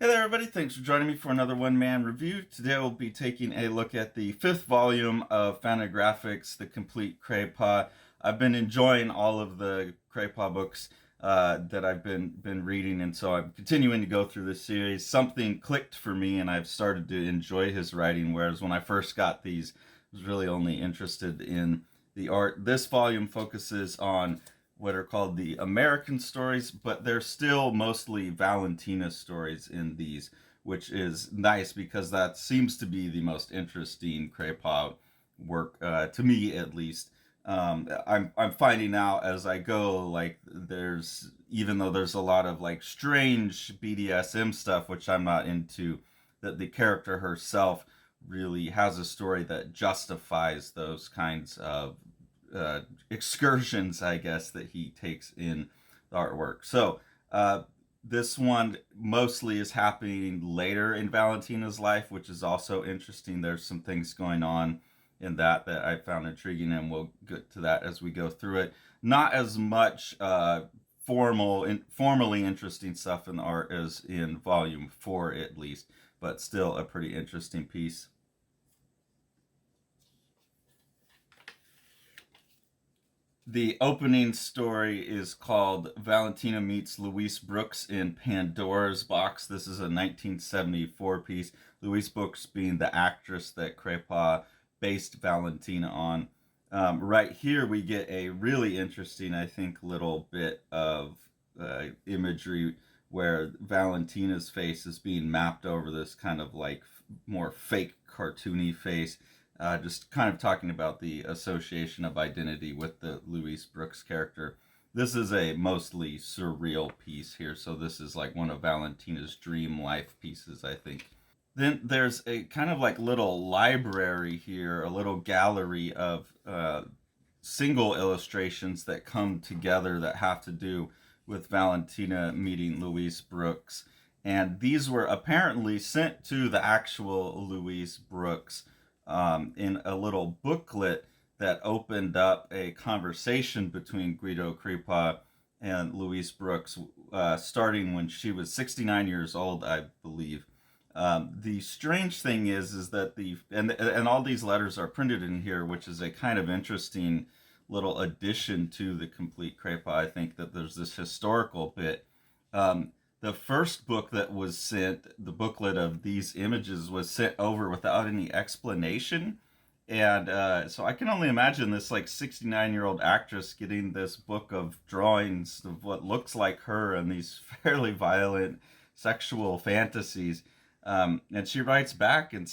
Hey there, everybody. Thanks for joining me for another one-man review. Today we'll be taking a look at the fifth volume of Fantagraphics, The Complete Crepax. I've been enjoying all of the Crepax books that I've been reading, and so I'm continuing to go through this series. Something clicked for me, and I've started to enjoy his writing, whereas when I first got these, I was really only interested in the art. This volume focuses on what are called the American stories, but they're still mostly Valentina stories in these, which is nice because that seems to be the most interesting Crepax work, to me at least. I'm finding out as I go, like there's, even though there's a lot of like strange BDSM stuff, which I'm not into, that the character herself really has a story that justifies those kinds of excursions, I guess, that he takes in the artwork. So this one mostly is happening later in Valentina's life, which is also interesting. There's some things going on in that I found intriguing, and we'll get to that as we go through it. Not as much formally interesting stuff in the art as in volume 4 at least, but still a pretty interesting piece. The opening story is called Valentina Meets Louise Brooks in Pandora's Box. This is a 1974 piece. Louise Brooks being the actress that Crepax based Valentina on. Right here, we get a really interesting, I think, little bit of imagery where Valentina's face is being mapped over this kind of like more fake cartoony face, just kind of talking about the association of identity with the Louise Brooks character. This is a mostly surreal piece here, so this is like one of Valentina's dream life pieces, I think. Then there's a kind of like little library here, a little gallery of single illustrations that come together that have to do with Valentina meeting Louise Brooks. And these were apparently sent to the actual Louise Brooks in a little booklet that opened up a conversation between Guido Crepax and Louise Brooks, starting when she was 69 years old, I believe. The strange thing is that and all these letters are printed in here, which is a kind of interesting little addition to the complete Crepax. I think that there's this historical bit. The first book that was sent, the booklet of these images, was sent over without any explanation. And so I can only imagine this like 69-year-old actress getting this book of drawings of what looks like her and these fairly violent sexual fantasies. And she writes back and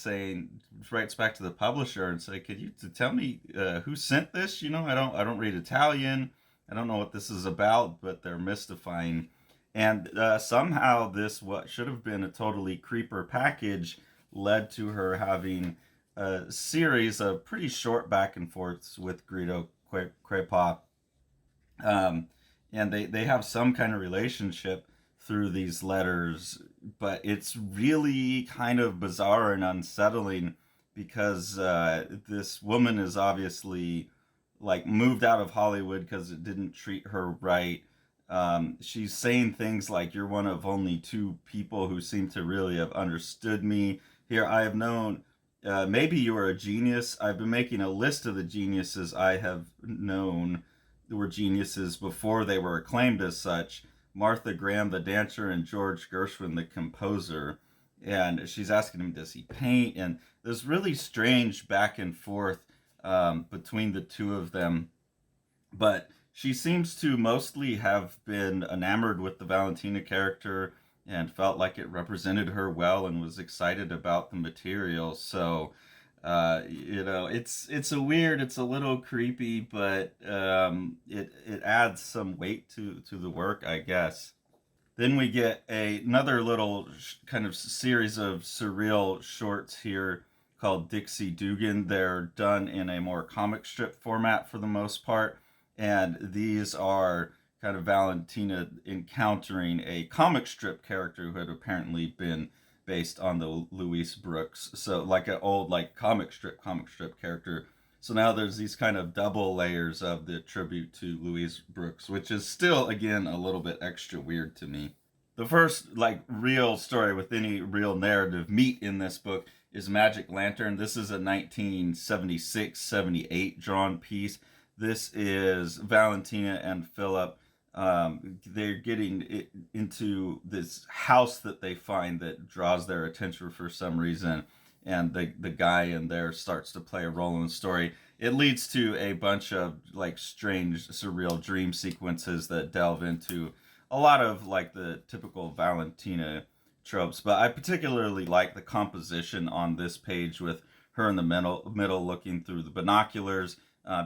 writes back to the publisher and say, "Could you tell me who sent this? You know, I don't read Italian. I don't know what this is about, but they're mystifying." And somehow this, what should have been a totally creeper package, led to her having a series of pretty short back and forths with Guido Crepax. Um, and they have some kind of relationship through these letters, but it's really kind of bizarre and unsettling because this woman is obviously like moved out of Hollywood because it didn't treat her right. She's saying things like, "You're one of only two people who seem to really have understood me. Here, I have known, maybe you are a genius. I've been making a list of the geniuses I have known who were geniuses before they were acclaimed as such. Martha Graham, the dancer, and George Gershwin, the composer." And she's asking him, does he paint? And there's really strange back and forth between the two of them. But she seems to mostly have been enamored with the Valentina character and felt like it represented her well and was excited about the material. So, it's it's a little creepy, but it adds some weight to the work, I guess. Then we get another little kind of series of surreal shorts here called Dixie Dugan. They're done in a more comic strip format for the most part, and these are kind of Valentina encountering a comic strip character who had apparently been based on the Louise Brooks, so like an old like comic strip character. So now there's these kind of double layers of the tribute to Louise Brooks, which is still again a little bit extra weird to me. The first like real story with any real narrative meat in this book is Magic Lantern. This is a 1976-78 drawn piece. This is Valentina and Philip. They're getting into this house that they find that draws their attention for some reason, and the guy in there starts to play a role in the story. It leads to a bunch of like strange, surreal dream sequences that delve into a lot of like the typical Valentina tropes. But I particularly like the composition on this page with her in the middle looking through the binoculars.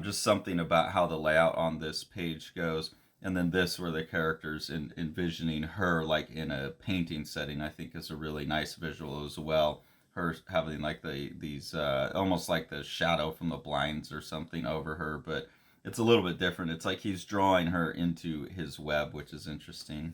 Just something about how the layout on this page goes. And then this, where the characters envisioning her like in a painting setting, I think is a really nice visual as well. Her having like these almost like the shadow from the blinds or something over her, but it's a little bit different. It's like he's drawing her into his web, which is interesting.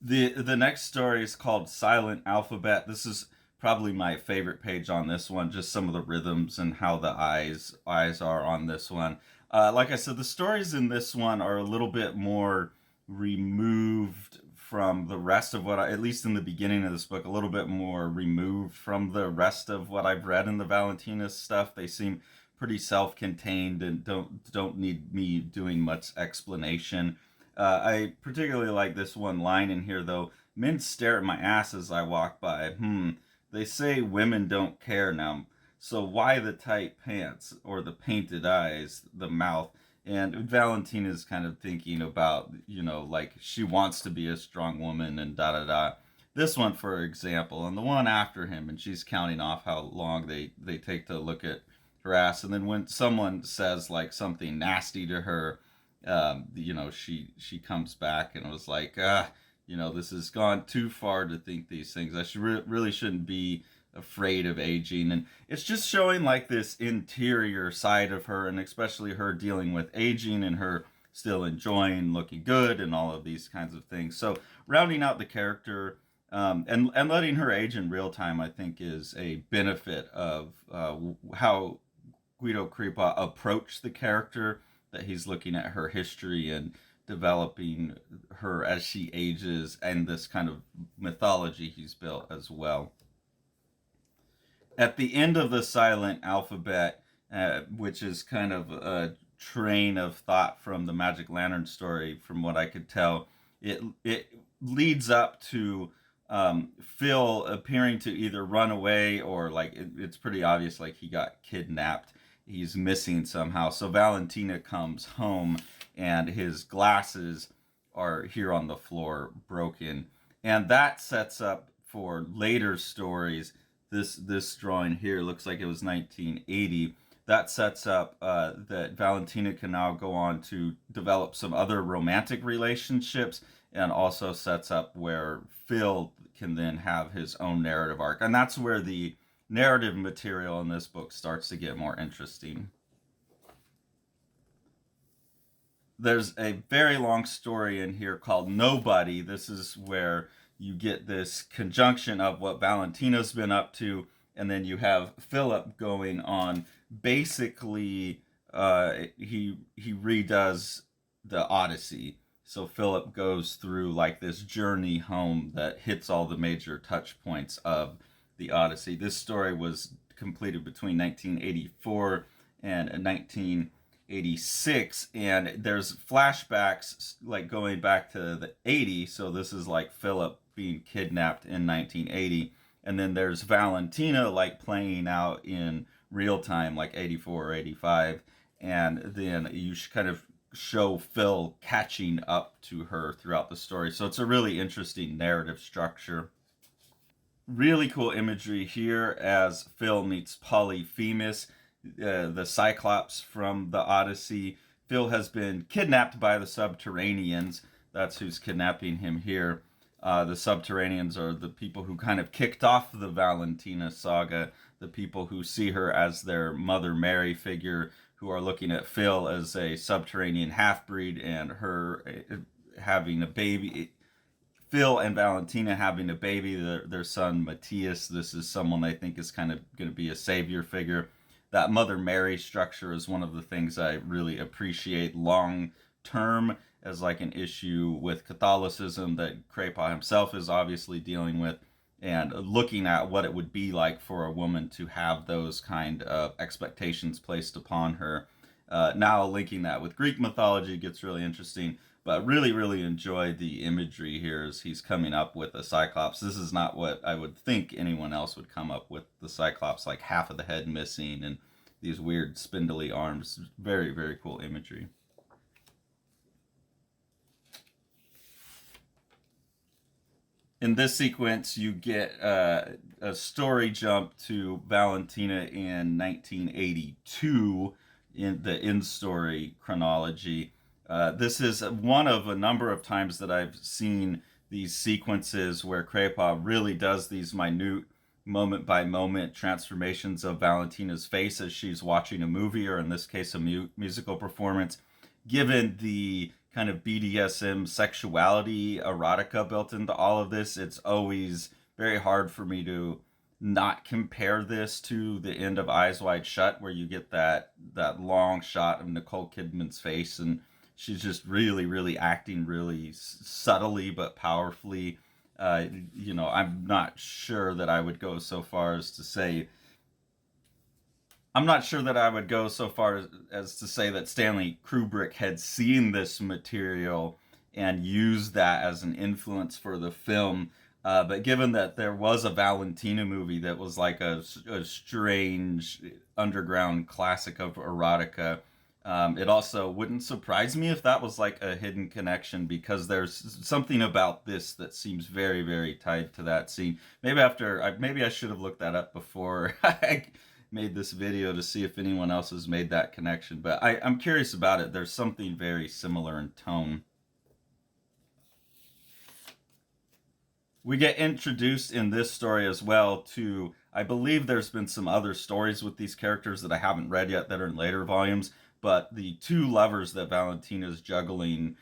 The next story is called Silent Alphabet. This is probably my favorite page on this one. Just some of the rhythms and how the eyes are on this one. Like I said, the stories in this one are a little bit more removed from the rest of at least in the beginning of this book, a little bit more removed from the rest of what I've read in the Valentina stuff. They seem pretty self-contained and don't need me doing much explanation. I particularly like this one line in here, though. Men stare at my ass as I walk by. They say women don't care now. So why the tight pants or the painted eyes, the mouth? And Valentina's kind of thinking about, like she wants to be a strong woman and da da da. This one, for example, and the one after him, and she's counting off how long they take to look at her ass. And then when someone says like something nasty to her, she comes back and was like, this has gone too far to think these things. I really shouldn't be afraid of aging. And it's just showing like this interior side of her, and especially her dealing with aging and her still enjoying looking good and all of these kinds of things. So rounding out the character, and letting her age in real time, I think, is a benefit of how Guido Crepax approached the character, that he's looking at her history and developing her as she ages, and this kind of mythology he's built as well. At the end of the Silent Alphabet, which is kind of a train of thought from the Magic Lantern story, from what I could tell, it leads up to Phil appearing to either run away or like it's pretty obvious like he got kidnapped. He's missing somehow. So Valentina comes home and his glasses are here on the floor broken. And that sets up for later stories. This drawing here looks like it was 1980. That sets up that Valentina can now go on to develop some other romantic relationships, and also sets up where Phil can then have his own narrative arc. And that's where the narrative material in this book starts to get more interesting. There's a very long story in here called Nobody. This is where you get this conjunction of what Valentina's been up to, and then you have Philip going on. Basically, he redoes the Odyssey. So Philip goes through like this journey home that hits all the major touch points of the Odyssey. This story was completed between 1984 and 1986, and there's flashbacks like going back to the 80s. So this is like Philip being kidnapped in 1980, and then there's Valentina like playing out in real time, like 84 or 85, and then you kind of show Phil catching up to her throughout the story. So it's a really interesting narrative structure. Really cool imagery here as Phil meets Polyphemus, the Cyclops from the Odyssey. Phil has been kidnapped by the Subterraneans. That's who's kidnapping him here. The Subterraneans are the people who kind of kicked off the Valentina saga, the people who see her as their Mother Mary figure, who are looking at Phil as a subterranean half-breed and her having a baby. Phil and Valentina having a baby, their son Matthias. This is someone I think is kind of going to be a savior figure. That Mother Mary structure is one of the things I really appreciate long term as like an issue with Catholicism that Crepax himself is obviously dealing with, and looking at what it would be like for a woman to have those kind of expectations placed upon her. Now linking that with Greek mythology gets really interesting, but really, really enjoy the imagery here as he's coming up with a Cyclops. This is not what I would think anyone else would come up with, the Cyclops, like half of the head missing and these weird spindly arms. Very, very cool imagery. In this sequence, you get a story jump to Valentina in 1982 in the in-story chronology. This is one of a number of times that I've seen these sequences where Crepax really does these minute moment-by-moment transformations of Valentina's face as she's watching a movie, or in this case, a musical performance. Given the kind of BDSM sexuality, erotica built into all of this, it's always very hard for me to not compare this to the end of Eyes Wide Shut, where you get that long shot of Nicole Kidman's face, and she's just really, really acting really subtly but powerfully. I'm not sure that I would go so far as to say that Stanley Kubrick had seen this material and used that as an influence for the film. But given that there was a Valentina movie that was like a strange underground classic of erotica, it also wouldn't surprise me if that was like a hidden connection, because there's something about this that seems very, very tied to that scene. Maybe I should have looked that up before I made this video to see if anyone else has made that connection, but I'm curious about it. There's something very similar in tone. We get introduced in this story as well to, I believe there's been some other stories with these characters that I haven't read yet that are in later volumes, but the two lovers that Valentina's juggling,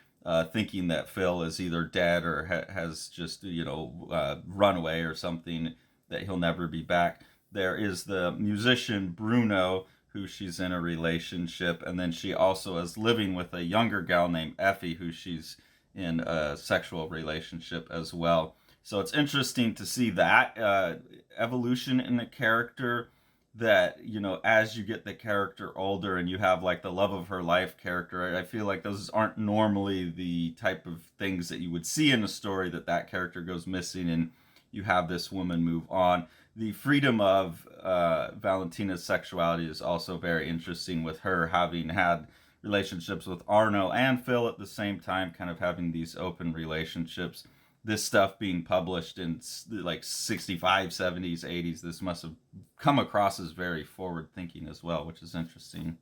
thinking that Phil is either dead or has just, run away or something, that he'll never be back. There is the musician Bruno, who she's in a relationship, and then she also is living with a younger gal named Effie, who she's in a sexual relationship as well. So it's interesting to see that evolution in the character, that, as you get the character older and you have like the love of her life character, I feel like those aren't normally the type of things that you would see in a story, that character goes missing and you have this woman move on. The freedom of Valentina's sexuality is also very interesting, with her having had relationships with Arno and Phil at the same time, kind of having these open relationships. This stuff being published in like 65, 70s, 80s, this must have come across as very forward thinking as well, which is interesting.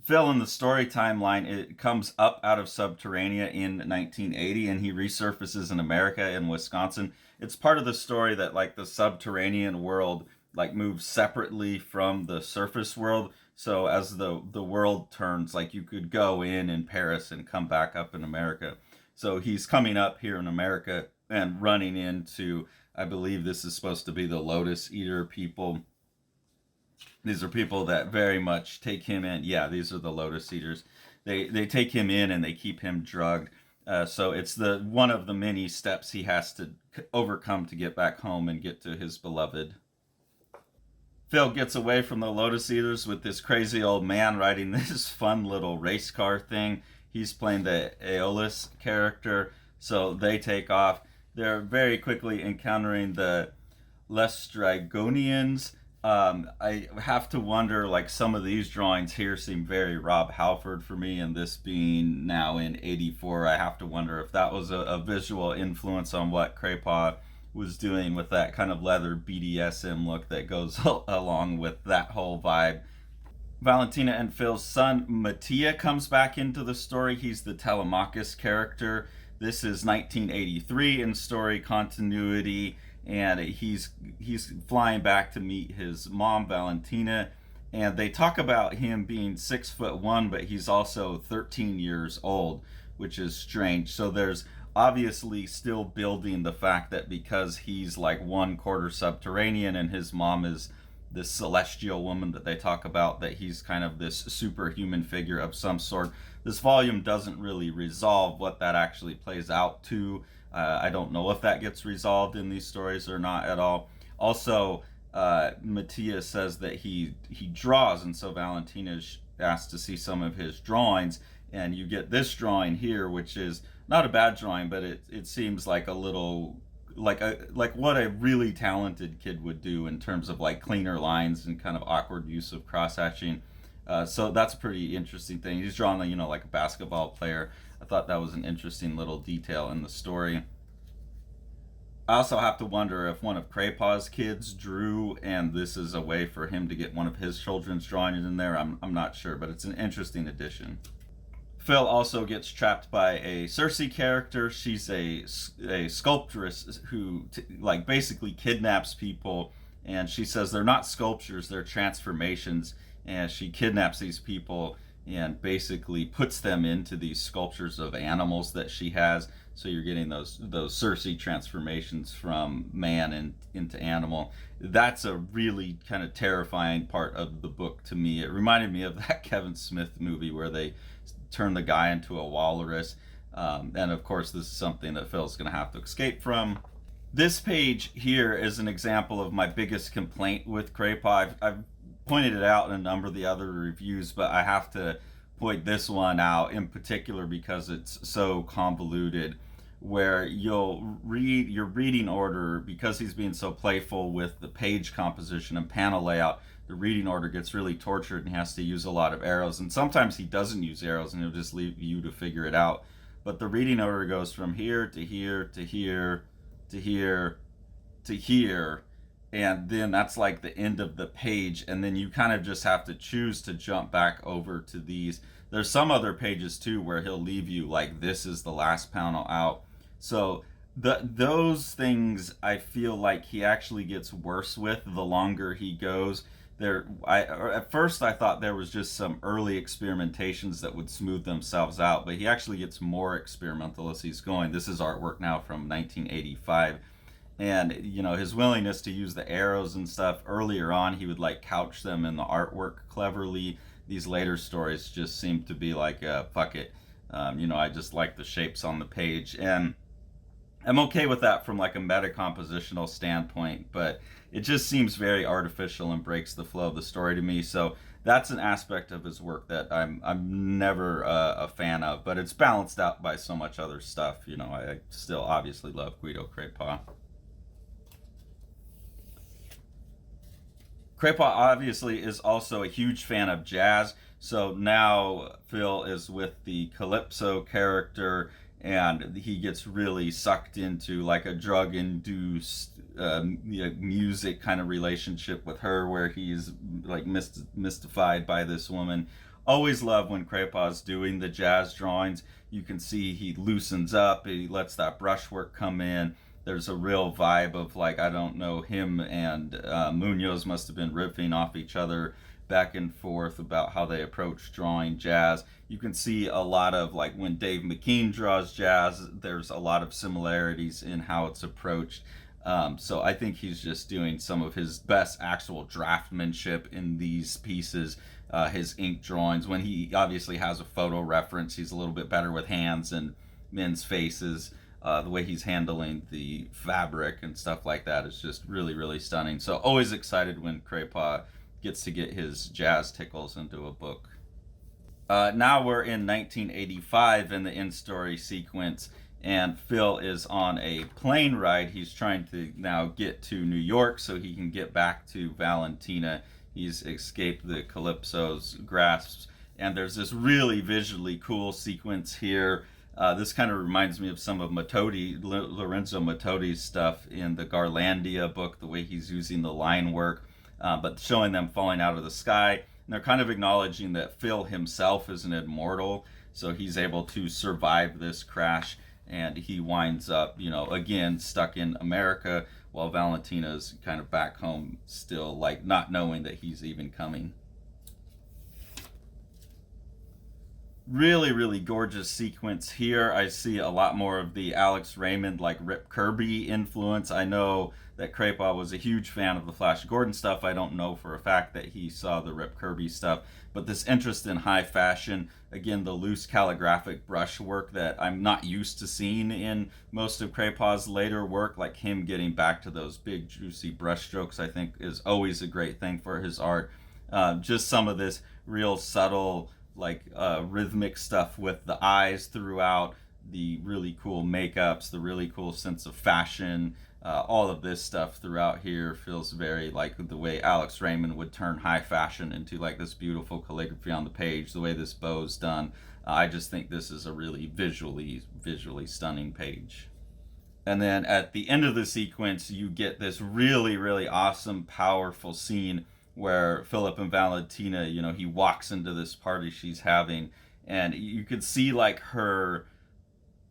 Phil, in the story timeline, it comes up out of Subterranea in 1980, and he resurfaces in America, in Wisconsin. It's part of the story that like the subterranean world like moves separately from the surface world. So as the world turns, like you could go in Paris and come back up in America. So he's coming up here in America and running into, I believe this is supposed to be the Lotus Eater people. These are people that very much take him in. Yeah, these are the Lotus Eaters. They take him in and they keep him drugged. So it's one of the many steps he has to overcome to get back home and get to his beloved. Phil gets away from the Lotus Eaters with this crazy old man riding this fun little race car thing. He's playing the Aeolus character, so they take off. They're very quickly encountering the Lestrygonians. I have to wonder, like, some of these drawings here seem very Rob Halford for me, and this being now in 84, I have to wonder if that was a visual influence on what Crepax was doing with that kind of leather BDSM look that goes along with that whole vibe. Valentina and Phil's son Matia comes back into the story. He's the Telemachus character. This is 1983 in story continuity, and he's flying back to meet his mom Valentina, and they talk about him being 6'1", but he's also 13 years old, which is strange. So there's obviously still building the fact that because he's like 1/4 subterranean and his mom is this celestial woman that they talk about, that he's kind of this superhuman figure of some sort. This volume doesn't really resolve what that actually plays out to. I don't know if that gets resolved in these stories or not at all. Also, Matia says that he draws, and so Valentina is asked to see some of his drawings, and you get this drawing here, which is not a bad drawing, but it seems like a little like what a really talented kid would do in terms of like cleaner lines and kind of awkward use of cross hatching. So that's a pretty interesting thing. He's drawn, like a basketball player. I thought that was an interesting little detail in the story. I also have to wonder if one of Crepaugh's kids drew, and this is a way for him to get one of his children's drawings in there. I'm not sure, but it's an interesting addition. Phil also gets trapped by a Cersei character. She's a sculptress who like basically kidnaps people, and she says they're not sculptures, they're transformations, and she kidnaps these people and basically puts them into these sculptures of animals that she has. So you're getting those Cersei transformations from man into animal. That's a really kind of terrifying part of the book to me. It reminded me of that Kevin Smith movie where they turn the guy into a walrus. And of course, this is something that Phil's going to have to escape from. This page here is an example of my biggest complaint with Crepaugh. I've pointed it out in a number of the other reviews, but I have to point this one out in particular because it's so convoluted, where you'll read your reading order, because he's being so playful with the page composition and panel layout, the reading order gets really tortured and he has to use a lot of arrows, and sometimes he doesn't use arrows and he'll just leave you to figure it out. But the reading order goes from here to here to here to here to here, and then that's like the end of the page, and then you kind of just have to choose to jump back over to these. There's some other pages too where he'll leave you like this is the last panel out. So those things I feel like he actually gets worse with the longer he goes. At first I thought there was just some early experimentations that would smooth themselves out, but he actually gets more experimental as he's going. This is artwork now from 1985. And his willingness to use the arrows and stuff earlier on, he would like couch them in the artwork cleverly. These later stories just seem to be like fuck it, I just like the shapes on the page, and I'm okay with that from like a meta compositional standpoint, but it just seems very artificial and breaks the flow of the story to me. So that's an aspect of his work that I'm never a fan of, but it's balanced out by so much other stuff. I still obviously love Guido Crepax. Crepax obviously is also a huge fan of jazz, so now Phil is with the Calypso character, and he gets really sucked into like a drug-induced music kind of relationship with her, where he's like mystified by this woman. Always love when Crepaugh's doing the jazz drawings. You can see he loosens up, he lets that brushwork come in. There's a real vibe of like, I don't know, him and Munoz must have been riffing off each other back and forth about how they approach drawing jazz. You can see a lot of like when Dave McKean draws jazz, there's a lot of similarities in how it's approached. So I think he's just doing some of his best actual draftsmanship in these pieces. His ink drawings, when he obviously has a photo reference, he's a little bit better with hands and men's faces. The way he's handling the fabric and stuff like that is just really, really stunning. So always excited when Crepaugh gets to get his jazz tickles into a book. Now we're in 1985 in the in-story sequence, and Phil is on a plane ride. He's trying to now get to New York so he can get back to Valentina. He's escaped the Calypso's grasps, and there's this really visually cool sequence here. This kind of reminds me of some of Lorenzo Matodi's stuff in the Garlandia book, the way he's using the line work, but showing them falling out of the sky. And they're kind of acknowledging that Phil himself is an immortal, so he's able to survive this crash, and he winds up, again, stuck in America, while Valentina's kind of back home still, like, not knowing that he's even coming. Really, really gorgeous sequence here. I see a lot more of the Alex Raymond, like Rip Kirby influence. I know that Crepax was a huge fan of the Flash Gordon stuff. I don't know for a fact that he saw the Rip Kirby stuff, but this interest in high fashion, again, the loose calligraphic brushwork that I'm not used to seeing in most of Crepax's later work, like him getting back to those big, juicy brushstrokes, I think is always a great thing for his art. Just some of this real subtle, like rhythmic stuff with the eyes throughout, the really cool makeups, the really cool sense of fashion. All of this stuff throughout here feels very like the way Alex Raymond would turn high fashion into like this beautiful calligraphy on the page, the way this bow's done. I just think this is a really visually stunning page. And then at the end of the sequence, you get this really, really awesome, powerful scene where Philip and Valentina, he walks into this party she's having, and you could see like her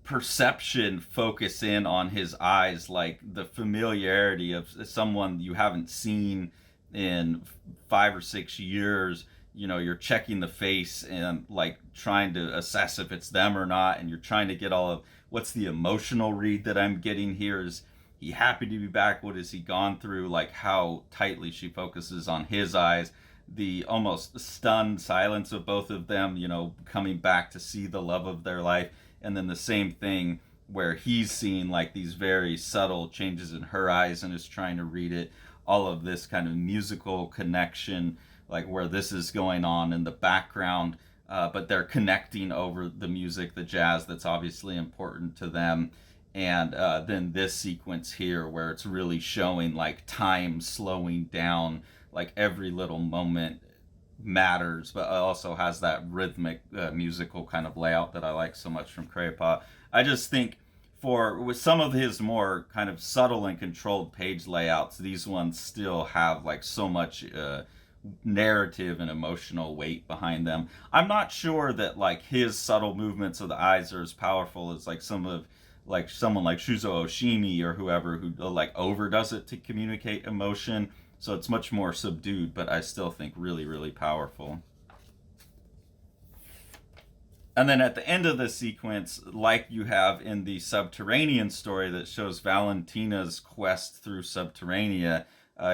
perception focus in on his eyes, like the familiarity of someone you haven't seen in 5 or 6 years. You're checking the face and like trying to assess if it's them or not, and you're trying to get all of what's the emotional read that I'm getting here. Is he happy to be back? What has he gone through? Like how tightly she focuses on his eyes, the almost stunned silence of both of them, coming back to see the love of their life. And then the same thing where he's seeing like these very subtle changes in her eyes and is trying to read it. All of this kind of musical connection, like where this is going on in the background, but they're connecting over the music, the jazz that's obviously important to them. And then this sequence here where it's really showing like time slowing down, like every little moment matters, but it also has that rhythmic musical kind of layout that I like so much from Crepax. I just think with some of his more kind of subtle and controlled page layouts, these ones still have like so much narrative and emotional weight behind them. I'm not sure that like his subtle movements of the eyes are as powerful as like someone like Shuzo Oshimi or whoever who like overdoes it to communicate emotion. So it's much more subdued, but I still think really, really powerful. And then at the end of the sequence, like you have in the Subterranean story that shows Valentina's quest through Subterranea,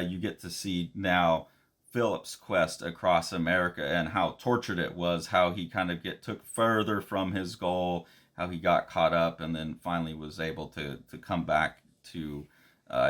you get to see now Philip's quest across America and how tortured it was, how he kind of took further from his goal, how he got caught up, and then finally was able to come back to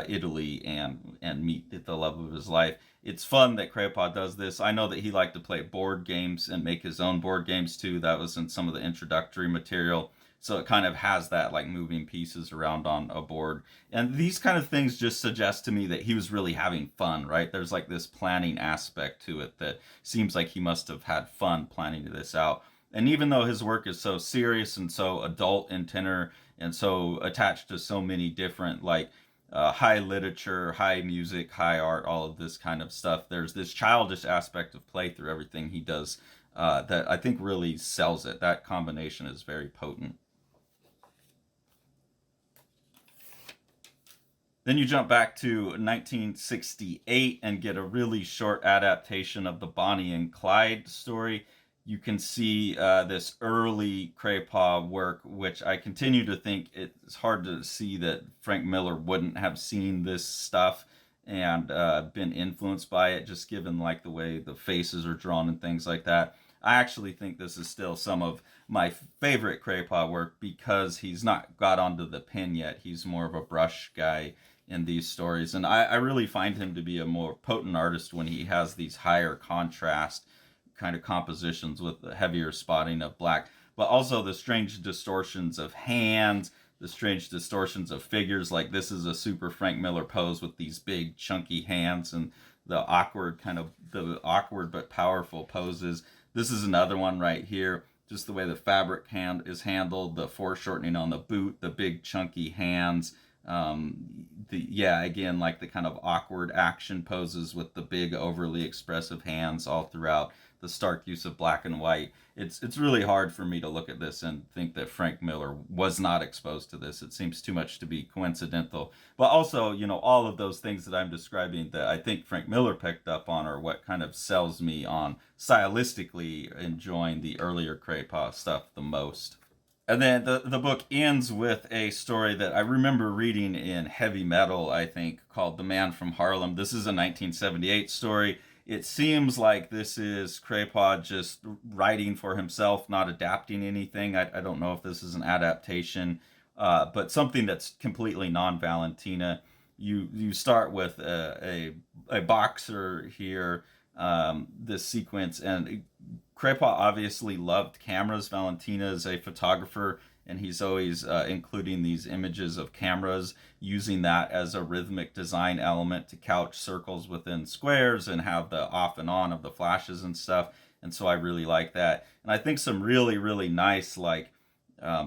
Italy and meet the love of his life. It's fun that Crepax does this. I know that he liked to play board games and make his own board games too. That was in some of the introductory material. So it kind of has that like moving pieces around on a board. And these kind of things just suggest to me that he was really having fun, right? There's like this planning aspect to it that seems like he must have had fun planning this out. And even though his work is so serious and so adult in tenor and so attached to so many different like high literature, high music, high art, all of this kind of stuff, there's this childish aspect of play through everything he does that I think really sells it. That combination is very potent. Then you jump back to 1968 and get a really short adaptation of the Bonnie and Clyde story. You can see this early Crepax work, which I continue to think it's hard to see that Frank Miller wouldn't have seen this stuff and been influenced by it, just given like the way the faces are drawn and things like that. I actually think this is still some of my favorite Crepax work because he's not got onto the pen yet. He's more of a brush guy in these stories, and I really find him to be a more potent artist when he has these higher contrast kind of compositions with the heavier spotting of black, but also the strange distortions of hands, the strange distortions of figures. Like this is a super Frank Miller pose with these big chunky hands and the awkward but powerful poses. This is another one right here. Just the way the fabric hand is handled, the foreshortening on the boot, the big chunky hands, yeah, again, like the kind of awkward action poses with the big overly expressive hands all throughout, the stark use of black and white. It's really hard for me to look at this and think that Frank Miller was not exposed to this. It seems too much to be coincidental. But also, all of those things that I'm describing that I think Frank Miller picked up on are what kind of sells me on stylistically enjoying the earlier Crepax stuff the most. And then the book ends with a story that I remember reading in Heavy Metal, I think, called The Man from Harlem. This is a 1978 story. It seems like this is Crepax just writing for himself, not adapting anything. I don't know if this is an adaptation, but something that's completely non-Valentina. You start with a boxer here, this sequence, and Crepax obviously loved cameras. Valentina is a photographer, and he's always including these images of cameras, using that as a rhythmic design element to couch circles within squares and have the off and on of the flashes and stuff. And so I really like that. And I think some really, really nice, like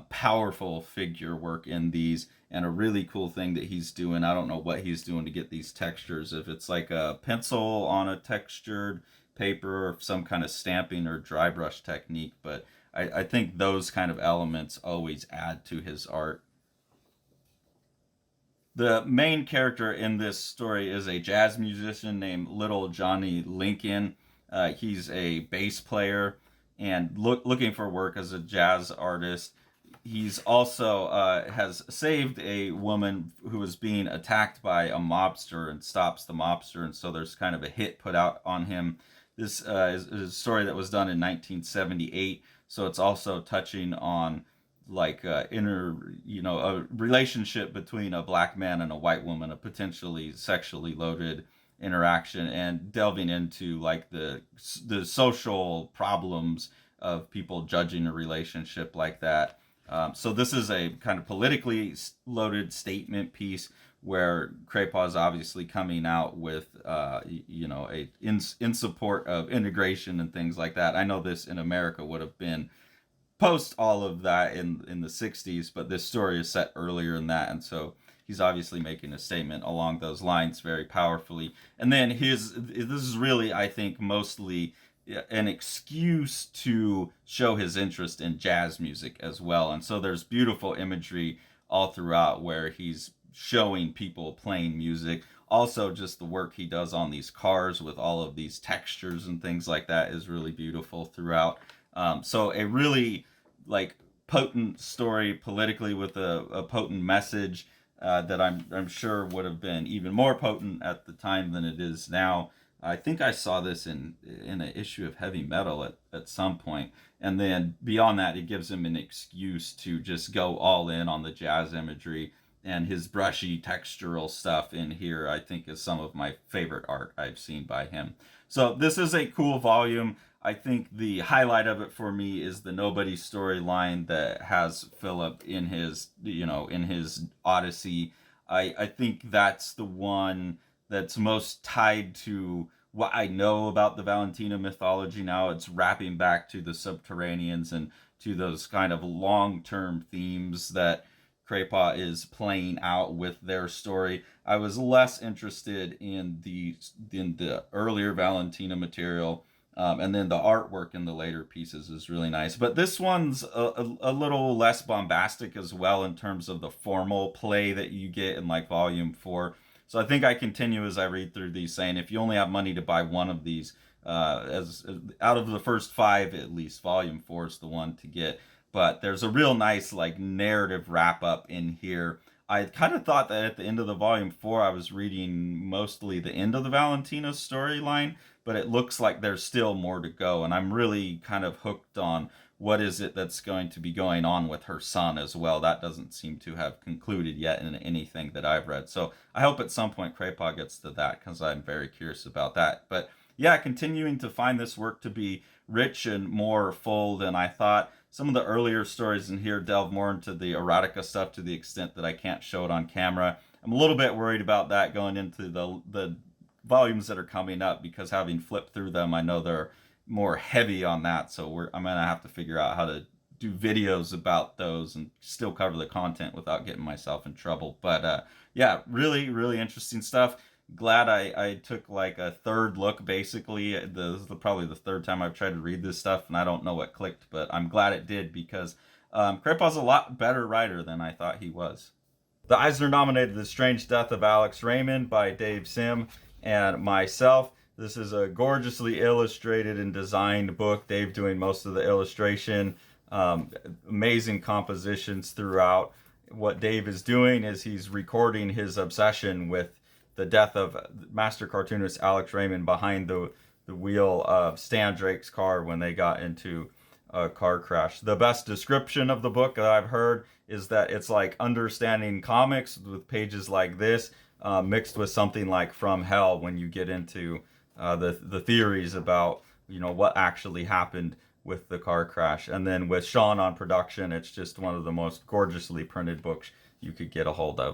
powerful figure work in these, and a really cool thing that he's doing. I don't know what he's doing to get these textures, if it's like a pencil on a textured paper or some kind of stamping or dry brush technique, but I think those kind of elements always add to his art. The main character in this story is a jazz musician named Little Johnny Lincoln. He's a bass player and looking for work as a jazz artist. He's also has saved a woman who was being attacked by a mobster and stops the mobster, and so there's kind of a hit put out on him. This is a story that was done in 1978, so it's also touching on like a relationship between a black man and a white woman, a potentially sexually loaded interaction, and delving into like the social problems of people judging a relationship like that. So this is a kind of politically loaded statement piece where Crepax is obviously coming out with, in support of integration and things like that. I know this in America would have been post all of that in the 60s, but this story is set earlier than that, and so he's obviously making a statement along those lines very powerfully. And then this is really, I think, mostly an excuse to show his interest in jazz music as well. And so there's beautiful imagery all throughout where he's showing people playing music. Also, just the work he does on these cars with all of these textures and things like that is really beautiful throughout. So a really like potent story politically with a potent message that I'm sure would have been even more potent at the time than it is now. I think I saw this in an issue of Heavy Metal at some point. And then beyond that, it gives him an excuse to just go all in on the jazz imagery, and his brushy textural stuff in here, I think, is some of my favorite art I've seen by him. So this is a cool volume. I think the highlight of it for me is the Nobody storyline that has Philip in his, in his Odyssey. I think that's the one that's most tied to what I know about the Valentina mythology now. It's wrapping back to the Subterraneans and to those kind of long-term themes that Crepax is playing out with their story. I was less interested in the earlier Valentina material, and then the artwork in the later pieces is really nice. But this one's a little less bombastic as well in terms of the formal play that you get in like Volume 4. So I think I continue as I read through these saying if you only have money to buy one of these, as out of the first 5 at least, Volume 4 is the one to get. But there's a real nice like narrative wrap up in here. I kind of thought that at the end of the Volume 4 I was reading mostly the end of the Valentina storyline, but it looks like there's still more to go, and I'm really kind of hooked on what is it that's going to be going on with her son as well. That doesn't seem to have concluded yet in anything that I've read. So I hope at some point Crepax gets to that, because I'm very curious about that. But yeah, continuing to find this work to be rich and more full than I thought. Some of the earlier stories in here delve more into the erotica stuff to the extent that I can't show it on camera. I'm a little bit worried about that going into the volumes that are coming up, because having flipped through them, I know they're more heavy on that. So I'm going to have to figure out how to do videos about those and still cover the content without getting myself in trouble. But yeah, really, really interesting stuff. Glad I took like a third look, basically. This is probably the third time I've tried to read this stuff, and I don't know what clicked, but I'm glad it did, because Crepaugh's a lot better writer than I thought he was. The Eisner nominated The Strange Death of Alex Raymond by Dave Sim and myself. This is a gorgeously illustrated and designed book. Dave doing most of the illustration. Amazing compositions throughout. What Dave is doing is he's recording his obsession with the death of master cartoonist Alex Raymond behind the wheel of Stan Drake's car when they got into a car crash. The best description of the book that I've heard is that it's like understanding comics with pages like this, mixed with something like From Hell, when you get into the theories about what actually happened with the car crash. And then with Sean on production, it's just one of the most gorgeously printed books you could get a hold of.